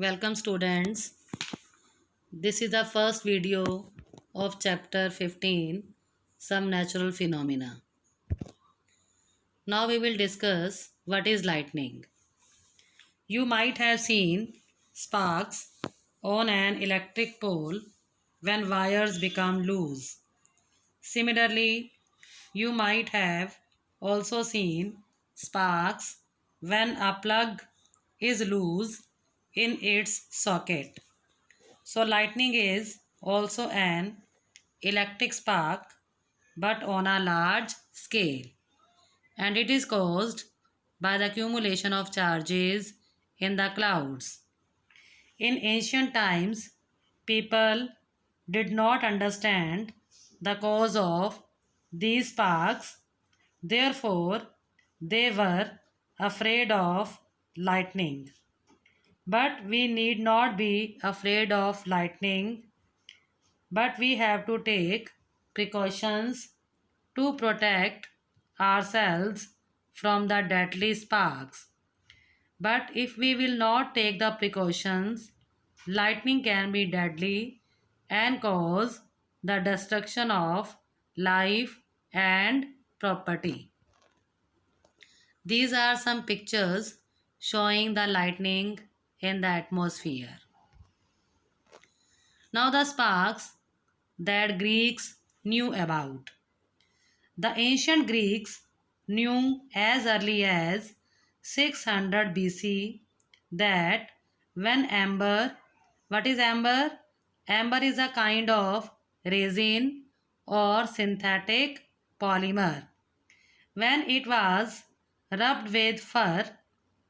Welcome students. This is the first video of chapter 15, Some Natural Phenomena. Now we will discuss what is lightning. You might have seen sparks on an electric pole when wires become loose. Similarly, you might have also seen sparks when a plug is loose in its socket. So lightning is also an electric spark but on a large scale, and it is caused by the accumulation of charges in the clouds. In ancient times, people did not understand the cause of these sparks, therefore, they were afraid of lightning. But we need not be afraid of lightning, but we have to take precautions to protect ourselves from the deadly sparks. But if we will not take the precautions, lightning can be deadly and cause the destruction of life and property. These are some pictures showing the lightning in the atmosphere. Now the sparks that Greeks knew about. The ancient Greeks knew as early as 600 BC that when amber, what is amber? Amber is a kind of resin or synthetic polymer. When it was rubbed with fur,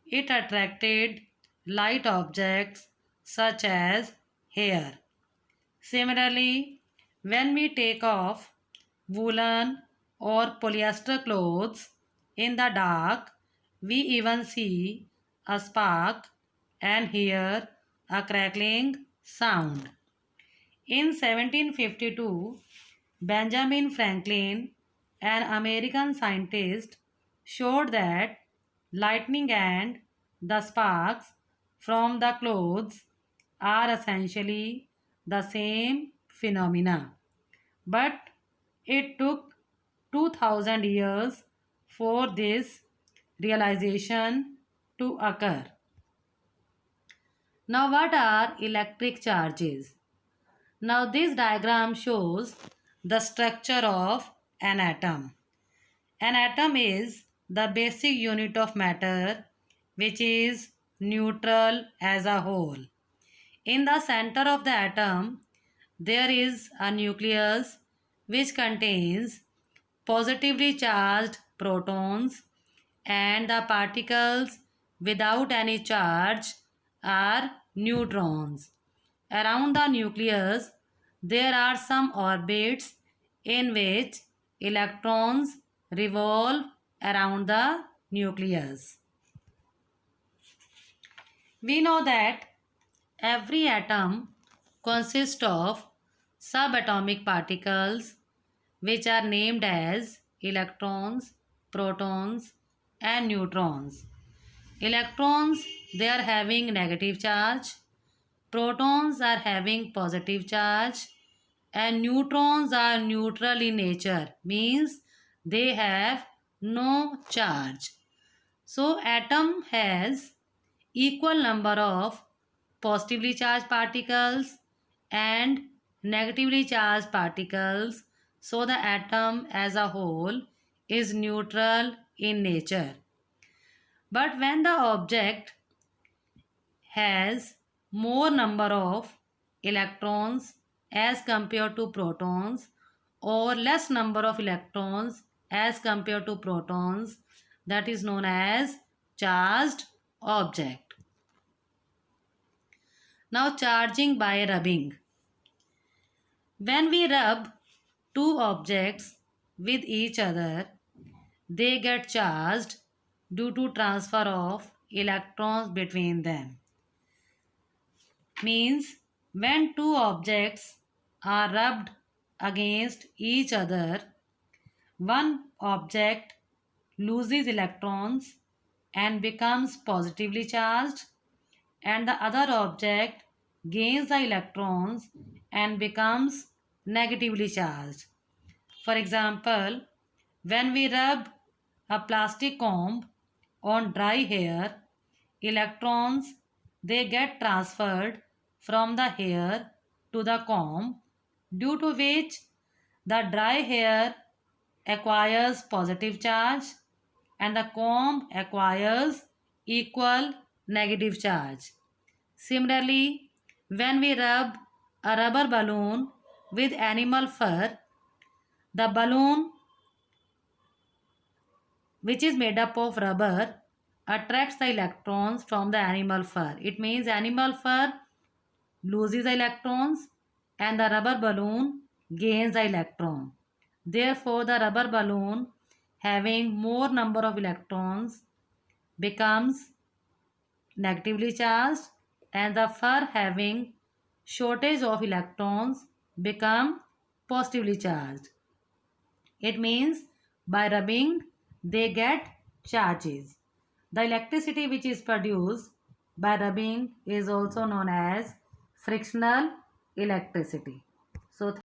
it attracted light objects such as hair. Similarly, when we take off woolen or polyester clothes in the dark, we even see a spark and hear a crackling sound. In 1752, Benjamin Franklin, an American scientist, showed that lightning and the sparks from the clothes are essentially the same phenomena. But it took 2000 years for this realization to occur. Now, what are electric charges? Now, this diagram shows the structure of an atom. An atom is the basic unit of matter which is neutral as a whole. In the center of the atom, there is a nucleus which contains positively charged protons, and the particles without any charge are neutrons. Around the nucleus, there are some orbits in which electrons revolve around the nucleus. We know that every atom consists of subatomic particles which are named as electrons, protons and neutrons. Electrons, they are having negative charge, protons are having positive charge, and neutrons are neutral in nature, means they have no charge. So atom has equal number of positively charged particles and negatively charged particles, so the atom as a whole is neutral in nature. But when the object has more number of electrons as compared to protons or less number of electrons as compared to protons, that is known as charged object. Now charging by rubbing. When we rub two objects with each other, they get charged due to transfer of electrons between them. Means when two objects are rubbed against each other, one object loses electrons and becomes positively charged, and the other object gains the electrons and becomes negatively charged. For example, when we rub a plastic comb on dry hair, electrons they get transferred from the hair to the comb, due to which the dry hair acquires positive charge and the comb acquires equal negative charge. Similarly, when we rub a rubber balloon with animal fur, the balloon, which is made up of rubber, attracts the electrons from the animal fur. It means animal fur loses the electrons and the rubber balloon gains the electron. Therefore, the rubber balloon having more number of electrons becomes negatively charged and the fur having shortage of electrons become positively charged. It means by rubbing they get charges. The electricity which is produced by rubbing is also known as frictional electricity. So